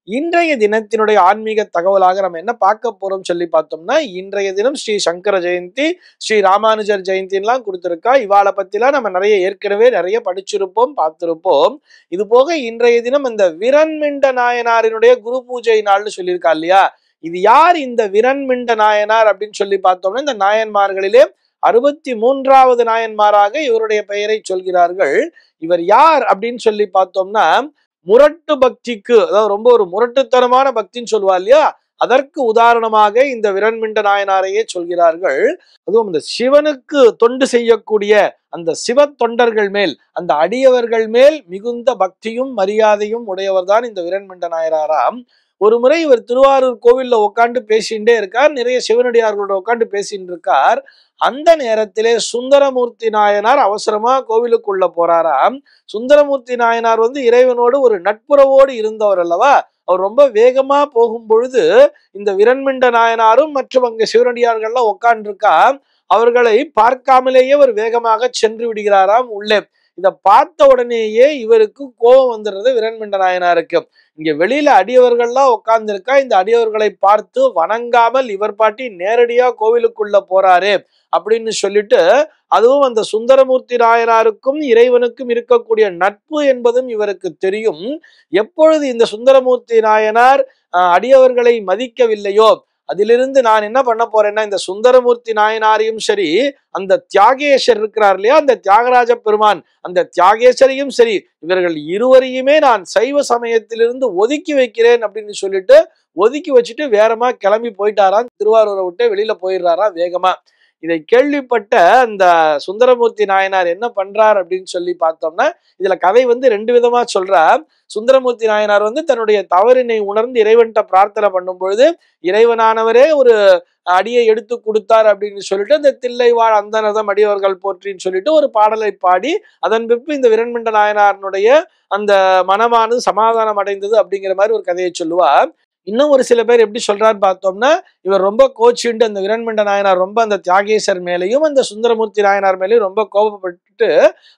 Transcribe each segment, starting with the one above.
இன்றைய தினத்தினுடைய ஆன்மீக தகவலாக நம்ம என்ன பார்க்க போறோம் சொல்லி பார்த்தோம்னா, இன்றைய தினம் ஸ்ரீ சங்கர ஜெயந்தி, ஸ்ரீ ராமானுஜர் ஜெயந்தின்லாம் கொடுத்திருக்கா. இவாளை பத்திலாம் நம்ம ஏற்கனவே நிறைய படிச்சிருப்போம், பார்த்திருப்போம். இது போக இன்றைய தினம் இந்த விரண்மிண்ட நாயனாரினுடைய குரு பூஜை நாள்னு சொல்லியிருக்கா இல்லையா? இது யார் இந்த விரண்மிண்ட நாயனார் அப்படின்னு சொல்லி பார்த்தோம்னா, இந்த நாயன்மார்களிலே 63வது நாயன்மாராக இவருடைய பெயரை சொல்கிறார்கள். இவர் யார் அப்படின்னு சொல்லி பார்த்தோம்னா, முரட்டு பக்திக்கு, அதாவது ரொம்ப ஒரு முரட்டுத்தனமான பக்தின்னு சொல்லுவா இல்லையா, அதற்கு உதாரணமாக இந்த விரண்மிண்ட நாயனாரையே சொல்கிறார்கள். அதுவும் இந்த சிவனுக்கு தொண்டு செய்யக்கூடிய அந்த சிவ தொண்டர்கள் மேல், அந்த அடியவர்கள் மேல் மிகுந்த பக்தியும் மரியாதையும் உடையவர் தான் இந்த விரண்மிண்ட நாயனாராம். ஒரு முறை இவர் திருவாரூர் கோவில்ல உட்காந்து பேசிகிட்டே இருக்கார். நிறைய சிவனடியார்களோட உட்காந்து பேசிட்டு இருக்கார். அந்த நேரத்திலே சுந்தரமூர்த்தி நாயனார் அவசரமா கோவிலுக்குள்ள போறாராம். சுந்தரமூர்த்தி நாயனார் இறைவனோடு ஒரு நட்புறவோடு இருந்தவர் அல்லவா. அவர் ரொம்ப வேகமா போகும் பொழுது இந்த விரண்மிண்ட நாயனாரும் மற்றும் அங்க சிவனடியார்கள்லாம் உட்கார்ந்து இருக்கா. அவர்களை பார்க்காமலேயே அவர் வேகமாக சென்று விடுகிறாராம் உள்ளே. இதை பார்த்த உடனேயே இவருக்கு கோபம் வந்துடுறது விரண்மிண்ட நாயனாருக்கு. இங்க வெளியில அடியவர்கள்லாம் உட்கார்ந்து இருக்கா, இந்த அடியவர்களை பார்த்து வணங்காமல் இவர் பாட்டி நேரடியா கோவிலுக்குள்ள போறாரு அப்படின்னு சொல்லிட்டு, அதுவும் அந்த சுந்தரமூர்த்தி நாயனாருக்கும் இறைவனுக்கும் இருக்கக்கூடிய நட்பு என்பதும் இவருக்கு தெரியும். எப்பொழுது இந்த சுந்தரமூர்த்தி நாயனார் அடியவர்களை மதிக்கவில்லையோ, அதிலிருந்து நான் என்ன பண்ண போறேன்னா, இந்த சுந்தரமூர்த்தி நாயனாரையும் சரி, அந்த தியாகேசர் இருக்கிறார் இல்லையா, அந்த தியாகராஜ பெருமான், அந்த தியாகேசரையும் சரி, இவர்கள் இருவரையுமே நான் சைவ சமயத்திலிருந்து ஒதுக்கி வைக்கிறேன் அப்படின்னு சொல்லிட்டு ஒதுக்கி வச்சுட்டு வேறமா கிளம்பி போயிட்டாராம். திருவாரூரை விட்டு வெளியில போயிடுறாராம் வேகமா. இதை கேள்விப்பட்ட அந்த சுந்தரமூர்த்தி நாயனார் என்ன பண்றார் அப்படின்னு சொல்லி பார்த்தோம்னா, இதுல கதை ரெண்டு விதமா சொல்றார். சுந்தரமூர்த்தி நாயனார் தன்னுடைய தவறினை உணர்ந்து இறைவன்கிட்ட பிரார்த்தனை பண்ணும் பொழுது இறைவனானவரே ஒரு அடியை எடுத்து கொடுத்தார் அப்படின்னு சொல்லிட்டு, அந்த தில்லைவாழ் அந்தனதம் அடியவர்கள் போற்றின்னு சொல்லிட்டு ஒரு பாடலை பாடி, அதன் பின்பு இந்த விரண்மிண்ட நாயனாருடைய அந்த மனமானது சமாதானம் அடைந்தது அப்படிங்கிற மாதிரி ஒரு கதையை சொல்லுவார். இன்னும் ஒரு சில பேர் எப்படி சொல்றாரு பார்த்தோம்னா, இவர் ரொம்ப கோச்சிண்டு அந்த விரண்மிண்ட நாயனார் ரொம்ப அந்த தியாகேசர் மேலையும் அந்த சுந்தரமூர்த்தி நாயனார் மேலையும் ரொம்ப கோபப்பட்டு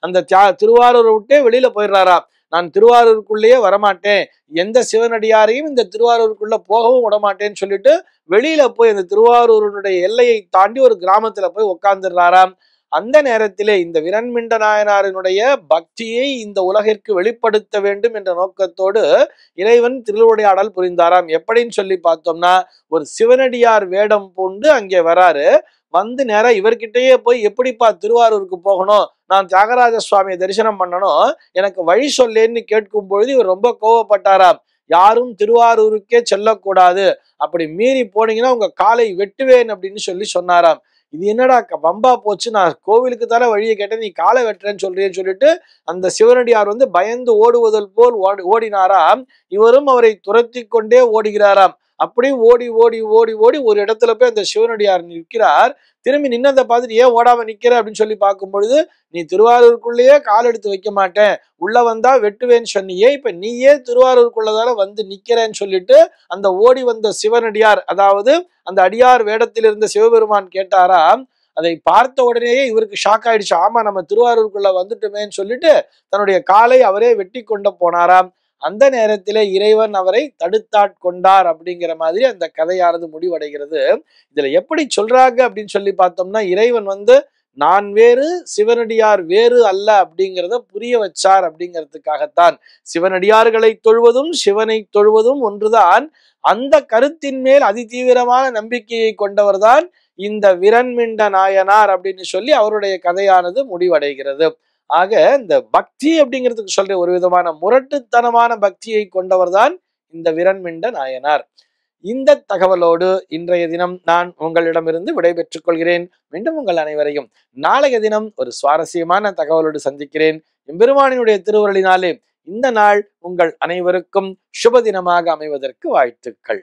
அந்த திருவாரூரை விட்டே வெளியில போயிடுறாராம். நான் திருவாரூருக்குள்ளேயே வரமாட்டேன், எந்த சிவனடியாரையும் இந்த திருவாரூருக்குள்ள போகவும் விடமாட்டேன்னு சொல்லிட்டு வெளியில போய் அந்த திருவாரூருடைய எல்லையை தாண்டி ஒரு கிராமத்துல போய் உட்கார்ந்துடுறாராம். அந்த நேரத்திலே இந்த விரண்மிண்ட நாயனாரினுடைய பக்தியை இந்த உலகிற்கு வெளிப்படுத்த வேண்டும் என்ற நோக்கத்தோடு இறைவன் திருவிளையாடல் புரிந்தாராம். எப்படின்னு சொல்லி பார்த்தோம்னா, ஒரு சிவனடியார் வேடம் பூண்டு அங்கே வராரு. நேரம் இவர்கிட்டயே போய், எப்படிப்பா திருவாரூருக்கு போகணும், நான் தியாகராஜ சுவாமியை தரிசனம் பண்ணணும், எனக்கு வழி சொல்லேன்னு கேட்கும் பொழுது இவர் ரொம்ப கோவப்பட்டாராம். யாரும் திருவாரூருக்கே செல்லக்கூடாது, அப்படி மீறி போனீங்கன்னா உங்க காலை வெட்டுவேன் அப்படின்னு சொன்னாராம். இது என்னடா வம்பா போச்சு, நான் கோவிலுக்கு தானே வழியை கேட்டேன், நீ காலை வெட்டுறேன்னு சொல்றேன்னு சொல்லிட்டு அந்த சிவனடியார் பயந்து ஓடுவதல் போல் ஓடினாராம். இவரும் அவரை துரத்தி கொண்டே ஓடுகிறாராம். அப்படி ஓடி ஓடி ஓடி ஓடி ஒரு இடத்துல போய் அந்த சிவனடியார் நிற்கிறார். திரும்பி நின்னதை பார்த்துட்டு, ஏன் ஓடாம நிக்கிற அப்படின்னு சொல்லி பார்க்கும் பொழுது, நீ திருவாரூருக்குள்ளேயே கால் எடுத்து வைக்க மாட்டேன், உள்ள வந்தா வெட்டுவேன்னு சொன்னியே, இப்ப நீயே திருவாரூருக்குள்ளதால நிக்கிறேன்னு சொல்லிட்டு அந்த ஓடி வந்த சிவனடியார், அதாவது அந்த அடியார் வேடத்தில் இருந்த சிவபெருமான் கேட்டாராம். அதை பார்த்த உடனேயே இவருக்கு ஷாக் ஆயிடுச்சு. ஆமா, நம்ம திருவாரூருக்குள்ள வந்துட்டோமேன்னு சொல்லிட்டு தன்னுடைய காலை அவரே வெட்டி கொண்டு போனாராம். அந்த நேரத்திலே இறைவன் அவரை தடுத்தாட்கொண்டார் அப்படிங்கிற மாதிரி அந்த கதையானது முடிவடைகிறது. இதுல எப்படி சொல்றாங்க அப்படின்னு சொல்லி பார்த்தோம்னா, இறைவன் நான் வேறு சிவனடியார் வேறு அல்ல அப்படிங்கிறத புரிய வச்சார் அப்படிங்கிறதுக்காகத்தான். சிவனடியார்களை தொழுவதும் சிவனை தொழுவதும் ஒன்றுதான். அந்த கருத்தின் மேல் அதிதீவிரமான நம்பிக்கையை கொண்டவர்தான் இந்த விரண்மிண்ட நாயனார் அப்படின்னு சொல்லி அவருடைய கதையானது முடிவடைகிறது. ஆக இந்த பக்தி அப்படிங்கிறதுக்கு சொல்ற ஒரு விதமான முரட்டுத்தனமான பக்தியை கொண்டவர் தான் இந்த விரண்மிண்ட நாயனார். இந்த தகவலோடு இன்றைய தினம் நான் உங்களிடமிருந்து விடைபெற்றுக் கொள்கிறேன். மீண்டும் உங்கள் அனைவரையும் நாளைய தினம் ஒரு சுவாரஸ்யமான தகவலோடு சந்திக்கிறேன். எம்பெருமானினுடைய திருவருளினாலே இந்த நாள் உங்கள் அனைவருக்கும் சுப தினமாக அமைவதற்கு வாழ்த்துக்கள்.